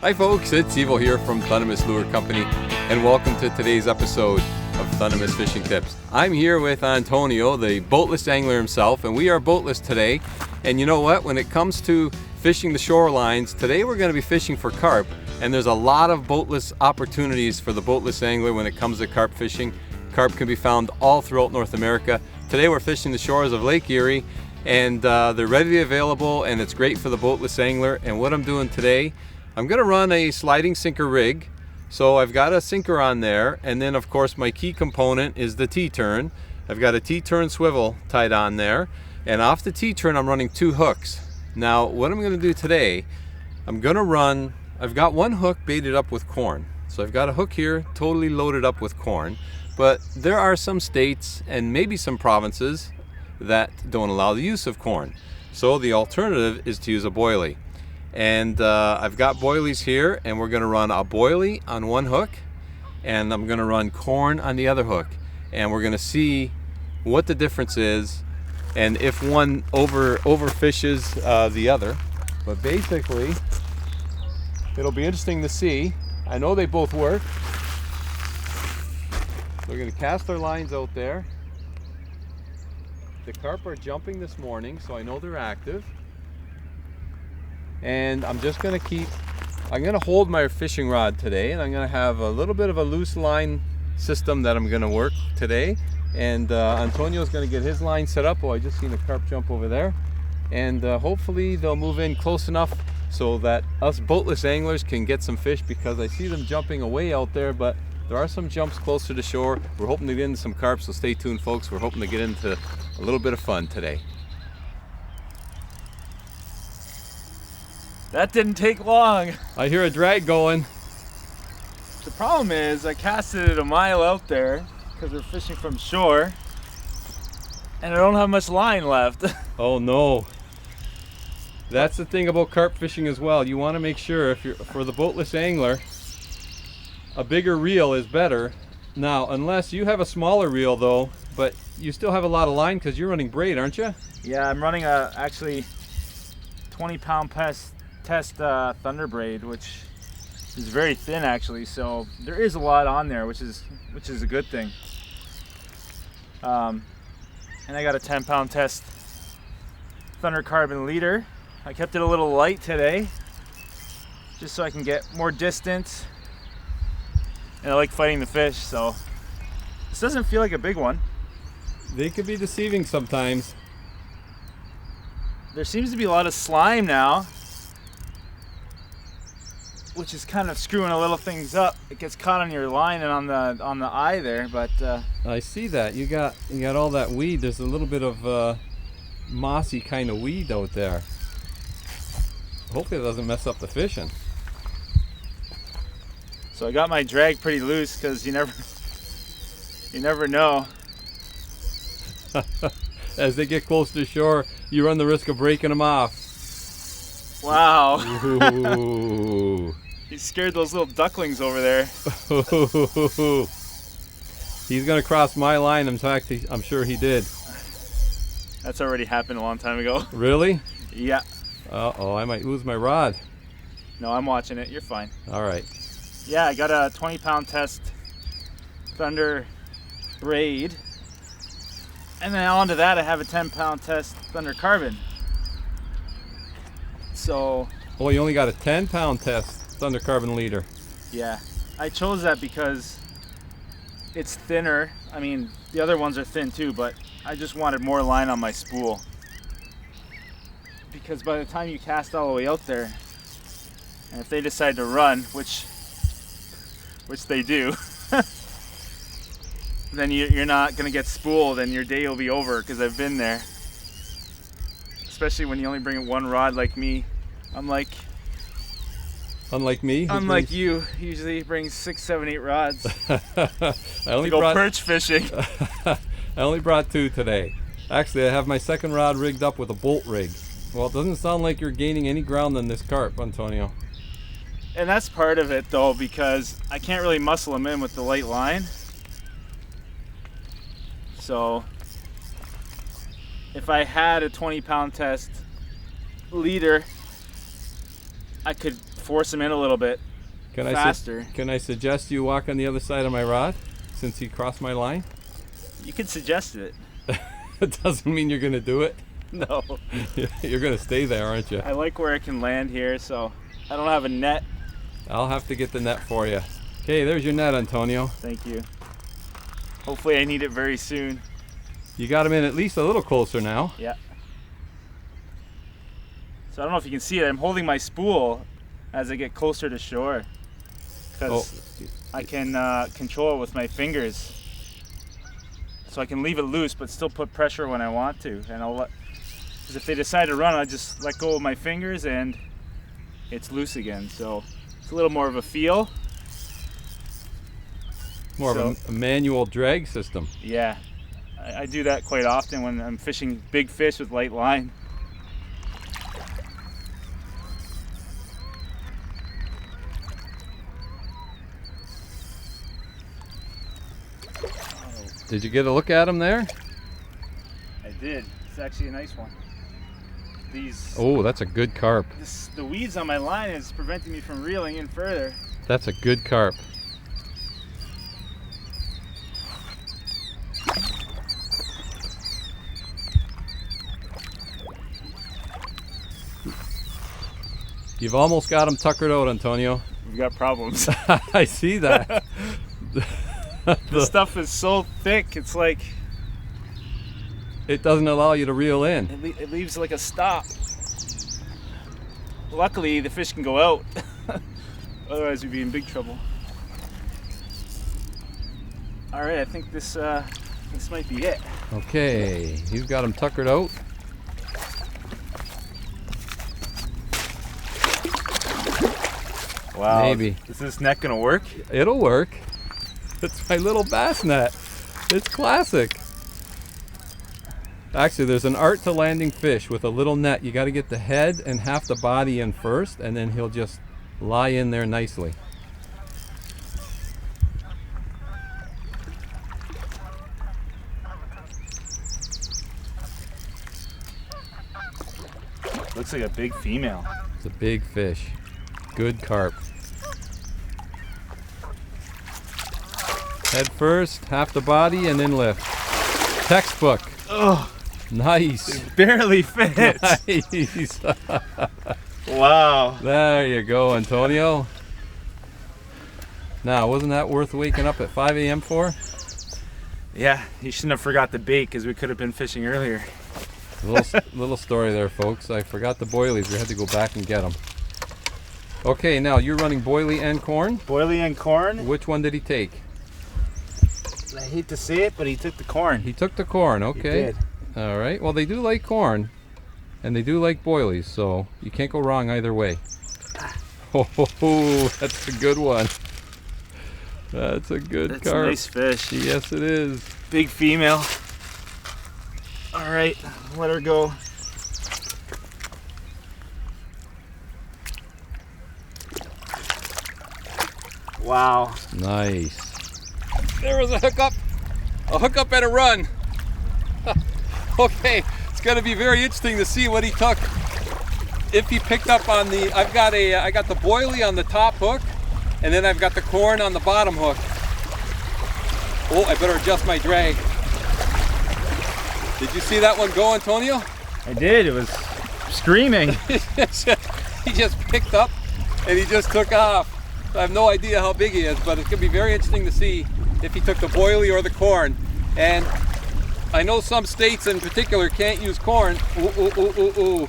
Hi folks, it's Evo here from Thundermist Lure Company, and welcome to today's episode of Thundermist Fishing Tips. I'm here with Antonio, the boatless angler himself, and we are boatless today. And you know what? When it comes to fishing the shorelines, today we're going to be fishing for carp, and there's a lot of boatless opportunities for the boatless angler when it comes to carp fishing. Carp can be found all throughout North America. Today we're fishing the shores of Lake Erie, and they're readily available, and it's great for the boatless angler. And what I'm doing today, I'm going to run a sliding sinker rig. So I've got a sinker on there, and then of course my key component is the T-turn. I've got a T-turn swivel tied on there, and off the T-turn I'm running 2 hooks. Now what I'm going to do today, I've got one hook baited up with corn. So I've got a hook here totally loaded up with corn, but there are some states and maybe some provinces that don't allow the use of corn. So the alternative is to use a boilie. And I've got boilies here, and we're going to run a boilie on one hook, and I'm going to run corn on the other hook, and we're going to see what the difference is and if one overfishes the other. But basically it'll be interesting to see. I know they both work. We're going to cast our lines out there. The carp are jumping this morning, so I know they're active. And I'm just going to hold my fishing rod today, and I'm going to have a little bit of a loose line system that I'm going to work today. And Antonio's going to get his line set up. Oh, I just seen a carp jump over there. And hopefully they'll move in close enough so that us boatless anglers can get some fish, because I see them jumping away out there, but there are some jumps closer to shore. We're hoping to get into some carp, so stay tuned folks. We're hoping to get into a little bit of fun today. That didn't take long. I hear a drag going. The problem is I casted it a mile out there because we're fishing from shore, and I don't have much line left. Oh no. That's the thing about carp fishing as well. You want to make sure, if you're for the boatless angler, a bigger reel is better. Now, unless you have a smaller reel though, but you still have a lot of line because you're running braid, aren't you? Yeah, I'm running a actually 20-pound test ThunderBraid, which is very thin actually, so there is a lot on there, which is a good thing. And I got a 10-pound test ThunderCarbon leader. I kept it a little light today just so I can get more distance, and I like fighting the fish, so this doesn't feel like a big one. They could be deceiving sometimes. There seems to be a lot of slime now, which is kind of screwing a little things up. It gets caught on your line and on the eye there, but I see that you got all that weed. There's a little bit of mossy kind of weed out there. Hopefully it doesn't mess up the fishing. So I got my drag pretty loose because you never know. As they get close to shore, you run the risk of breaking them off. Wow. Ooh. He scared those little ducklings over there. He's gonna cross my line. In fact, I'm sure he did. That's already happened a long time ago. Really? Yeah. Uh-oh, I might lose my rod. No, I'm watching it. You're fine. All right. Yeah, I got a 20-pound test ThunderBraid. And then onto that, I have a 10-pound test ThunderCarbon. So... Oh, you only got a 10-pound test ThunderCarbon leader. Yeah. I chose that because it's thinner. I mean, the other ones are thin too, but I just wanted more line on my spool. Because by the time you cast all the way out there, and if they decide to run, which they do, then you're not going to get spooled and your day will be over, because I've been there. Especially when you only bring one rod like me. Unlike me? Unlike you, usually brings 6, 7, 8 rods. I only to go perch fishing. I only brought 2 today. Actually, I have my second rod rigged up with a bolt rig. Well, it doesn't sound like you're gaining any ground on this carp, Antonio. And that's part of it though, because I can't really muscle them in with the light line. So if I had a 20-pound test leader, I could force him in a little bit faster. Can I suggest you walk on the other side of my rod since he crossed my line? You could suggest it. It doesn't mean you're going to do it. No. You're going to stay there, aren't you? I like where I can land here, so I don't have a net. I'll have to get the net for you. Okay, there's your net, Antonio. Thank you. Hopefully I need it very soon. You got him in at least a little closer now. Yeah. So I don't know if you can see it. I'm holding my spool as I get closer to shore, because I can control it with my fingers. So I can leave it loose but still put pressure when I want to. And because if they decide to run, I just let go of my fingers and it's loose again. So it's a little more of a feel. More of a manual drag system. Yeah, I do that quite often when I'm fishing big fish with light line. Did you get a look at him there? I did. It's actually a nice one. Oh, that's a good carp. The weeds on my line is preventing me from reeling in further. That's a good carp. You've almost got him tuckered out, Antonio. We've got problems. I see that. The stuff is so thick, it's like... It doesn't allow you to reel in. It leaves like a stop. Luckily, the fish can go out. Otherwise, we'd be in big trouble. All right, I think this might be it. Okay, you've got him tuckered out. Wow. Maybe. Is this net gonna work? It'll work. It's my little bass net. It's classic. Actually, there's an art to landing fish with a little net. You got to get the head and half the body in first, and then he'll just lie in there nicely. Looks like a big female. It's a big fish. Good carp. Head first, half the body, and then lift. Textbook. Oh, nice. it barely fits. Nice. Wow. There you go, Antonio. Now, wasn't that worth waking up at 5 a.m. for? Yeah, you shouldn't have forgot the bait because we could have been fishing earlier. Little story there, folks. I forgot the boilies. We had to go back and get them. Okay, now you're running boilie and corn. Boilie and corn. Which one did he take? I hate to say it, but he took the corn. He took the corn, okay. He did. All right, well they do like corn, and they do like boilies, so you can't go wrong either way. Oh, that's a good one. That's a good carp. That's a nice fish. Yes, it is. Big female. All right, let her go. Wow. Nice. There was a hookup and a run. Okay, it's going to be very interesting to see what he took. If he picked up on the, I got the boilie on the top hook, and then I've got the corn on the bottom hook. Oh, I better adjust my drag. Did you see that one go, Antonio? I did. It was screaming. He just picked up and he just took off. I have no idea how big he is, but it's going to be very interesting to see if he took the boilie or the corn. And I know some states in particular can't use corn. Ooh.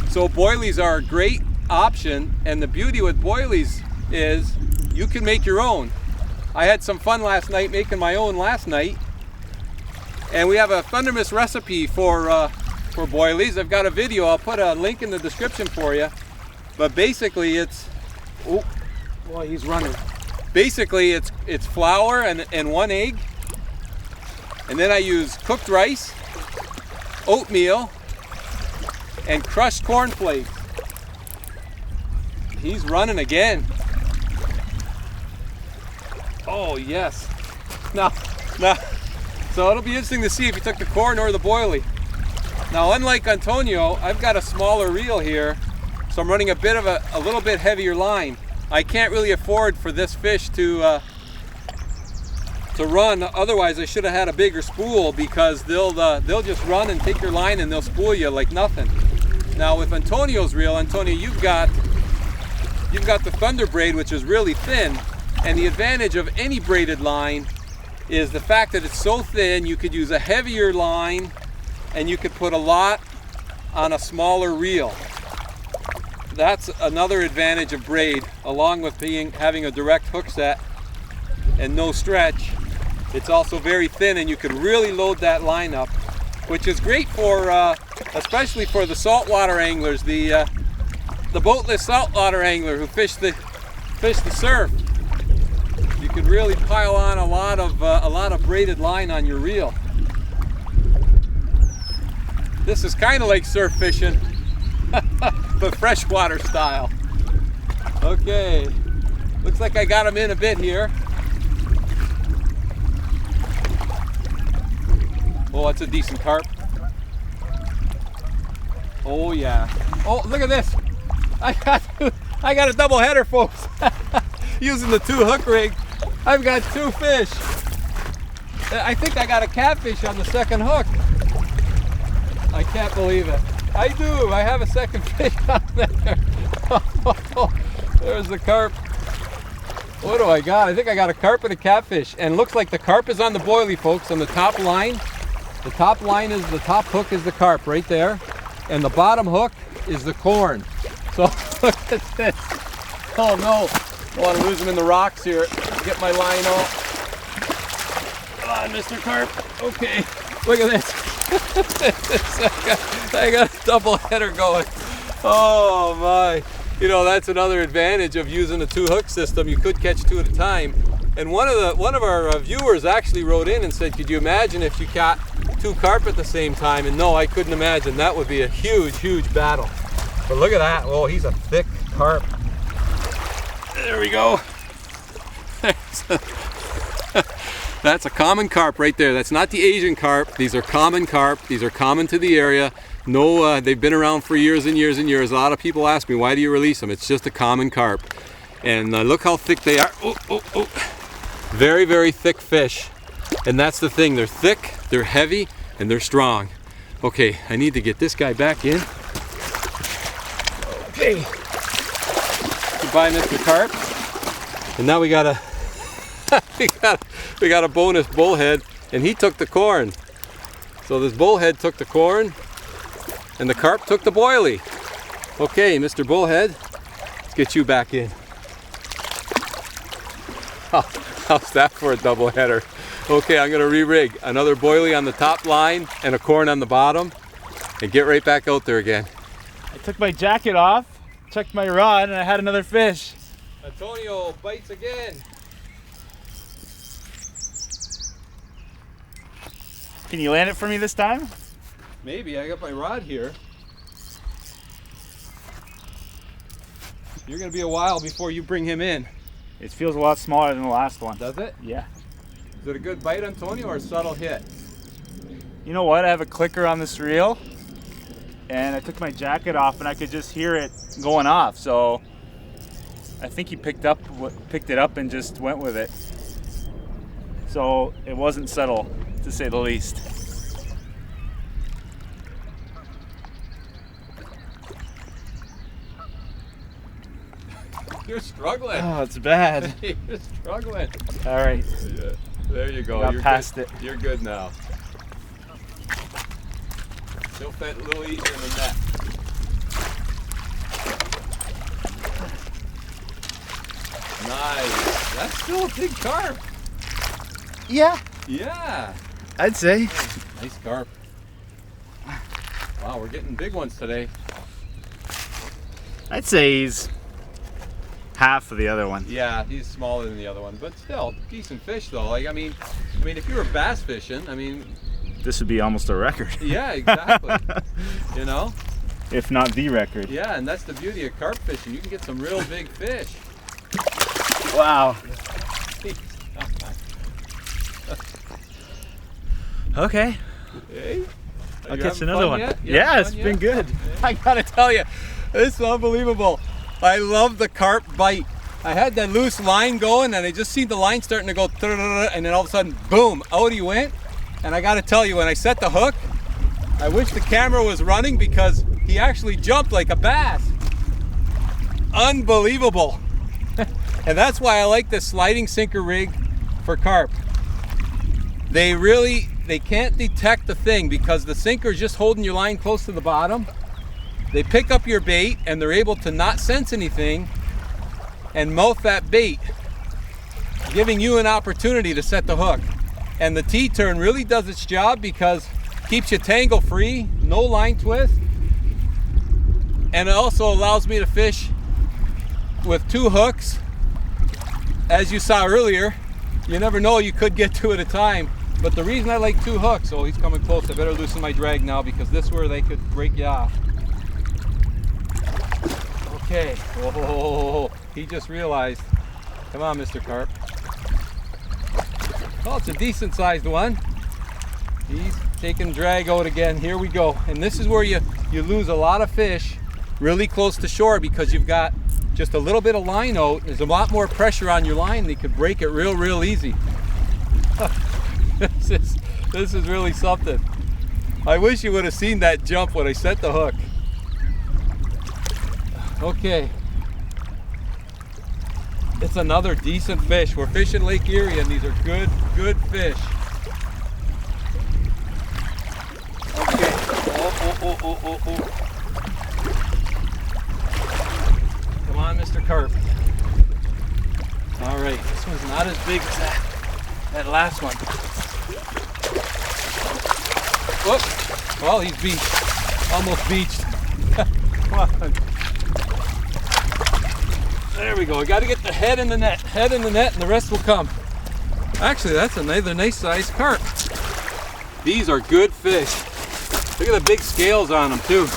So boilies are a great option, and the beauty with boilies is you can make your own. I had some fun last night making my own last night, and we have a Thundermist recipe for boilies. I've got a video. I'll put a link in the description for you. But basically, it's Boy, he's running. Basically, it's flour and 1 egg, and then I use cooked rice, oatmeal, and crushed cornflakes. He's running again. Oh yes. Now, so it'll be interesting to see if he took the corn or the boilie. Now, unlike Antonio, I've got a smaller reel here, so I'm running a little bit heavier line. I can't really afford for this fish to run. Otherwise, I should have had a bigger spool, because they'll just run and take your line and they'll spool you like nothing. Now with Antonio's reel, Antonio, you've got the ThunderBraid, which is really thin, and the advantage of any braided line is the fact that it's so thin. You could use a heavier line and you could put a lot on a smaller reel. That's another advantage of braid, along with having a direct hook set and no stretch. It's also very thin, and you can really load that line up, which is great for, especially for the saltwater anglers, the boatless saltwater angler who fish the surf. You can really pile on a lot of braided line on your reel. This is kind of like surf fishing, but freshwater style. Okay, looks like I got him in a bit here. Oh, that's a decent carp. Oh yeah. Oh, look at this. I got a double header, folks. Using the 2 hook rig, I've got 2 fish. I think I got a catfish on the second hook. I can't believe it. I do. I have a second fish on there. There's the carp. What do I got? I think I got a carp and a catfish. And it looks like the carp is on the boilie, folks, on the top line. The top hook is the carp right there. And the bottom hook is the corn. So look at this. Oh no. I want to lose him in the rocks here. Get my line off. Come on, Mr. Carp. Okay. Look at this. I got a double header going. Oh my. You know, that's another advantage of using a 2 hook system. You could catch 2 at a time. And one of our viewers actually wrote in and said, could you imagine if you caught 2 carp at the same time? And no, I couldn't imagine. That would be a huge battle. But look at that. Oh, he's a thick carp. There we go. That's a common carp right there. That's not the Asian carp. These are common carp. These are common to the area. No, they've been around for years and years and years. A lot of people ask me, why do you release them? It's just a common carp. And look how thick they are. Oh. Very thick fish. And that's the thing. They're thick, they're heavy, and they're strong. Okay, I need to get this guy back in. Okay. Goodbye, Mr. Carp. And now we got a we got a bonus bullhead, and he took the corn. So this bullhead took the corn, and the carp took the boilie. Okay, Mr. Bullhead, let's get you back in. How's that for a double header? Okay, I'm gonna re-rig another boilie on the top line and a corn on the bottom, and get right back out there again. I took my jacket off, checked my rod, and I had another fish. Antonio bites again. Can you land it for me this time? Maybe. I got my rod here. You're gonna be a while before you bring him in. It feels a lot smaller than the last one. Does it? Yeah. Is it a good bite, Antonio, or a subtle hit? You know what? I have a clicker on this reel, and I took my jacket off, and I could just hear it going off. So I think he picked it up and just went with it. So it wasn't subtle, to say the least. You're struggling. Oh, it's bad. You're struggling. All right. Yeah. There you go. Got past it. You're good now. Still fit a little easier than that. Nice. That's still a big carp. Yeah. Yeah. I'd say. Nice carp. Wow, we're getting big ones today. I'd say he's half of the other one. Yeah, he's smaller than the other one, but still decent fish though. Like I mean, if you were bass fishing, I mean, this would be almost a record. Yeah, exactly. You know, if not the record. Yeah, and that's the beauty of carp fishing. You can get some real big fish. Wow. Okay. Hey, I'll catch another one. Yet? Yeah, it's been good. I gotta tell you, It's unbelievable. I love the carp bite. I had that loose line going and I just see the line starting to go and then all of a sudden, boom, out he went. And I gotta tell you, when I set the hook, I wish the camera was running because he actually jumped like a bass. Unbelievable. And that's why I like this sliding sinker rig for carp. They can't detect the thing because the sinker is just holding your line close to the bottom. They pick up your bait and they're able to not sense anything and mouth that bait, giving you an opportunity to set the hook. And the T-turn really does its job because it keeps you tangle free, no line twist, and it also allows me to fish with 2 hooks. As you saw earlier, you never know, you could get 2 at a time. But the reason I like 2 hooks, oh, he's coming close. I better loosen my drag now because this is where they could break you off. Okay, whoa, he just realized. Come on, Mr. Carp. Well, it's a decent sized one. He's taking drag out again. Here we go. And this is where you lose a lot of fish really close to shore because you've got just a little bit of line out. There's a lot more pressure on your line. They could break it real easy. This is really something. I wish you would have seen that jump when I set the hook. Okay. It's another decent fish. We're fishing Lake Erie and these are good fish. Okay. Oh. Come on, Mr. Carp. All right, this one's not as big as that last one. Whoop. Well, he's beached. Almost beached. Come on. There we go. I got to get the head in the net. Head in the net and the rest will come. Actually, that's another nice sized carp. These are good fish. Look at the big scales on them too.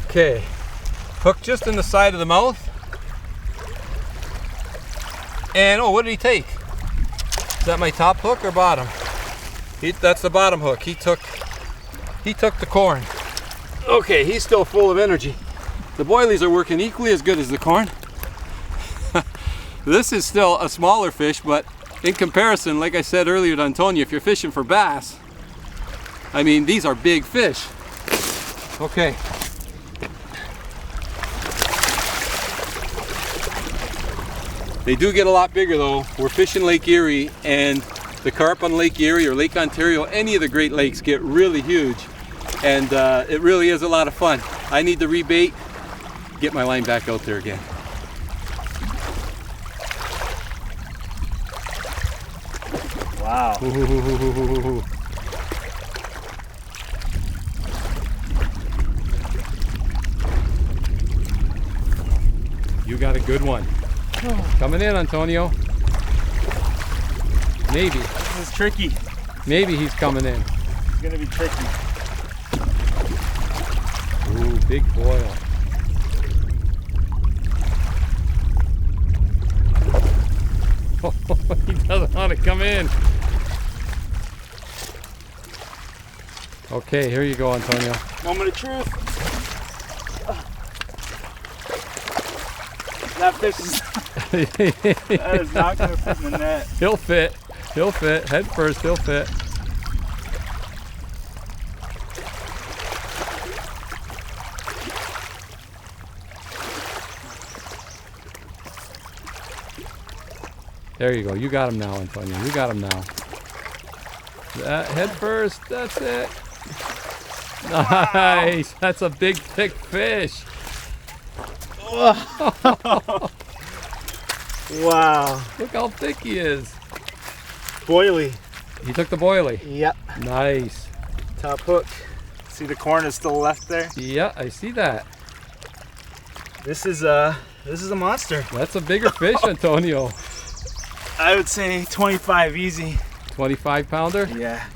Okay. Hook just in the side of the mouth. And oh, what did he take? Is that my top hook or bottom? That's the bottom hook. He took the corn. Okay, he's still full of energy. The boilies are working equally as good as the corn. This is still a smaller fish, but in comparison, like I said earlier to Antonio, if you're fishing for bass, I mean, these are big fish. Okay. They do get a lot bigger though. We're fishing Lake Erie, and the carp on Lake Erie or Lake Ontario, any of the Great Lakes, get really huge. And it really is a lot of fun. I need to rebait, get my line back out there again. Wow. Ooh. You got a good one. Coming in, Antonio. Maybe. This is tricky. Maybe he's coming in. It's gonna be tricky. Ooh, big foil. He doesn't want to come in. Okay, here you go, Antonio. Moment of truth. That fish is that is not gonna fit in the net. He'll fit. He'll fit. Head first, he'll fit. There you go. You got him now, Antonio. You got him now. Head first. That's it. Nice. That's a big, thick fish. Wow. Look how thick he is. Boilie. He took the boilie. Yep. Nice. Top hook. See the corn is still left there? Yeah, I see that. This is a monster. That's a bigger fish, Antonio. I would say 25 easy. 25 pounder? Yeah.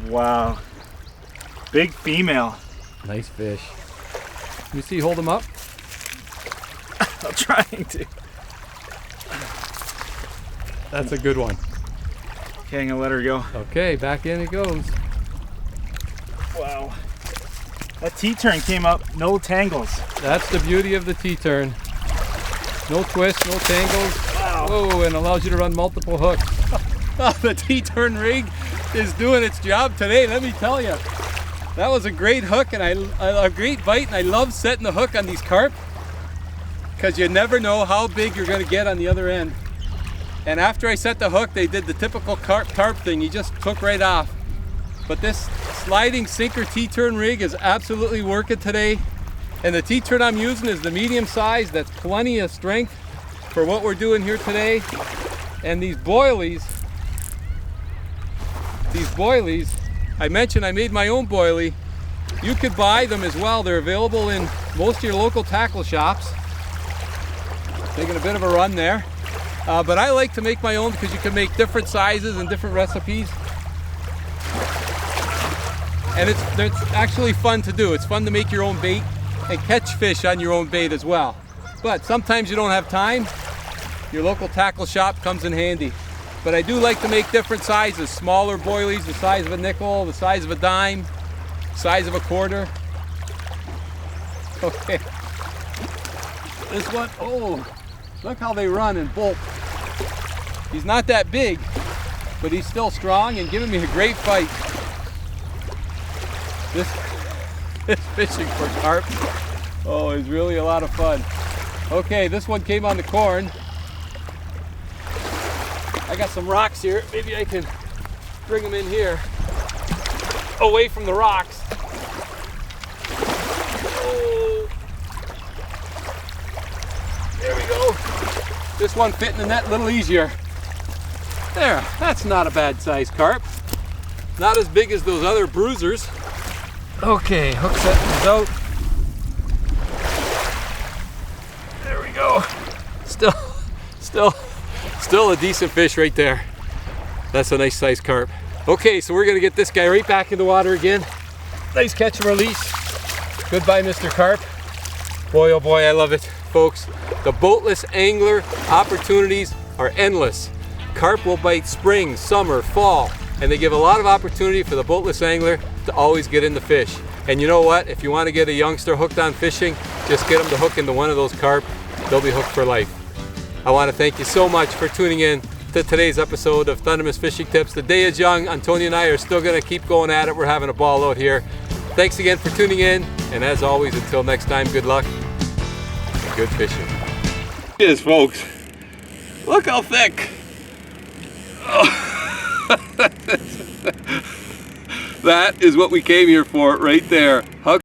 Wow. Big female. Nice fish. You see, hold him up. I'm trying to. That's a good one. Okay, I'm gonna let her go. Okay, back in it goes. Wow. That T-turn came up, no tangles. That's the beauty of the T-turn. No twists, no tangles. Wow. Whoa, and allows you to run multiple hooks. The T-turn rig is doing its job today, let me tell you. That was a great hook and a great bite, and I love setting the hook on these carp because you never know how big you're going to get on the other end. And after I set the hook, they did the typical carp thing. He just took right off. But this sliding sinker T-turn rig is absolutely working today. And the T-turn I'm using is the medium size. That's plenty of strength for what we're doing here today. And these boilies, I mentioned I made my own boilie. You could buy them as well. They're available in most of your local tackle shops. Taking a bit of a run there. But I like to make my own because you can make different sizes and different recipes. And it's actually fun to do. It's fun to make your own bait and catch fish on your own bait as well. But sometimes you don't have time. Your local tackle shop comes in handy. But I do like to make different sizes. Smaller boilies, the size of a nickel, the size of a dime, size of a quarter. Okay. This one, oh, look how they run and bolt. He's not that big, but he's still strong and giving me a great fight. This fishing for carp, oh, is really a lot of fun. Okay, this one came on the corn. I got some rocks here. Maybe I can bring them in here, away from the rocks. Oh, there we go. This one fit in the net a little easier. There, that's not a bad size carp. Not as big as those other bruisers. Okay, hook set is out. There we go. Still a decent fish right there. That's a nice size carp. Okay, so we're gonna get this guy right back in the water again. Nice catch and release. Goodbye, Mr. Carp. Boy, oh boy, I love it. Folks, the boatless angler opportunities are endless. Carp will bite spring, summer, fall, and they give a lot of opportunity for the boatless angler to always get into fish. And you know what? If you want to get a youngster hooked on fishing, just get them to hook into one of those carp. They'll be hooked for life. I want to thank you so much for tuning in to today's episode of Thundermist Fishing Tips. The day is young. Antonio and I are still going to keep going at it. We're having a ball out here. Thanks again for tuning in. And as always, until next time, good luck and good fishing. It is, folks. Look how thick. Oh. That is what we came here for right there. Hug